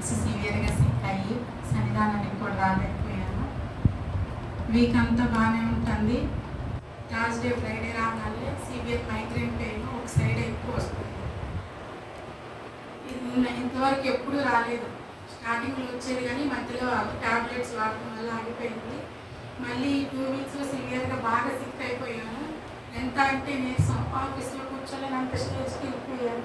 Weeks సివియర్గా sick అయ్యి సన్నిధానానికి కూడా రాలేకపోయాను. వీక్ అంతా బాగానే ఉంటుంది. థర్స్డే ఫ్రైడే రాగానే సివియర్ మైగ్రేన్ పెయిన్ ఒక సైడ్ ఎక్కువ వస్తుంది. ఇంతవరకు ఎప్పుడు రాలేదు. స్టార్టింగ్లో వచ్చేది కానీ మధ్యలో ట్యాబ్లెట్స్ వాడటం వల్ల ఆగిపోయింది. మళ్ళీ 2 వీక్స్ సివియర్గా బాగా సిక్ అయిపోయాను. ఎంత అంటే నీరసం, ఆఫీస్లో కూర్చోలేని అంత స్టేజ్కి వెళ్ళిపోయాను.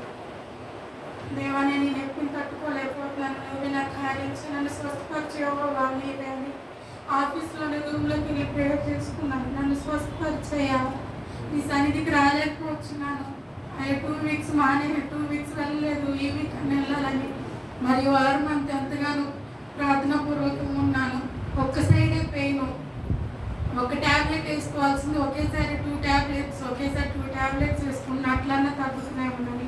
దేవా, నేను నొప్పిని తట్టుకోలేకపోతున్నాను. నువ్వు నాకు కార్యం నన్ను స్వస్థపరిచేవో వాళ్ళే అని ఆఫీస్లోని రూమ్లోకి వెళ్ళి ప్రేయర్ చేసుకున్నాను. నన్ను స్వస్థపరిచేయా. నీ సన్నిధికి రాలేకపోతున్నాను. 2 వీక్స్ మానే 2 వీక్స్ వెళ్ళలేదు. ఈ వీక్ అని వెళ్ళాలని మరి వారం అంతా ఎంతగానో ప్రార్థనాపూర్వకంగా ఉన్నాను. ఒక్క సైడే పెయిన్, ఒక ట్యాబ్లెట్ వేసుకోవాల్సింది ఒకేసారి 2 ట్యాబ్లెట్స్ వేసుకున్నా అట్లన్నా తగ్గుతున్నాయి ఉన్నది.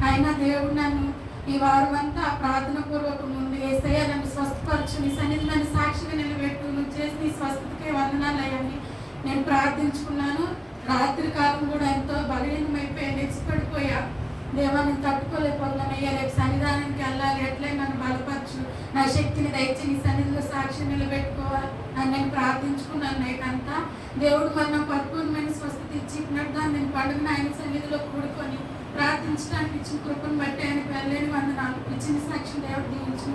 అయినా దేవుడు నన్ను ఈ వారం అంతా ప్రార్థనాపూర్వకం ఉంది. ఏసయ్య నన్ను స్వస్థపరచు, నీ సన్నిధి నన్ను సాక్షిగా నిలబెట్టు, నువ్వు చేసి నీ స్వస్థతకే వందనాలయ్యని నేను ప్రార్థించుకున్నాను. రాత్రి కాలం కూడా ఎంతో బలహీనమైపోయి నెచ్చిపడిపోయా. దేవా, నేను తట్టుకోలేకపోతున్నాను. అయ్యా, రేపు సన్నిధానానికి వెళ్ళాలి, ఎట్లే నన్ను బలపరచు, నా శక్తిని దయచి నీ సన్నిధిలో సాక్షి నిలబెట్టుకోవాలి అని నేను ప్రార్థించుకున్నాను. నైట్ అంతా దేవుడు మరి నాకు పరిపూర్ణమైన స్వస్థత ఇచ్చినట్టు నేను పండుగను ఆయన సన్నిధిలో కూడుకొని ప్రార్థించడానికి ఇచ్చిన కృపను బట్టి ఆయనకు వెళ్ళలేని వందనాలు. ఇచ్చిన సాక్షి దేవుడు దీవించిన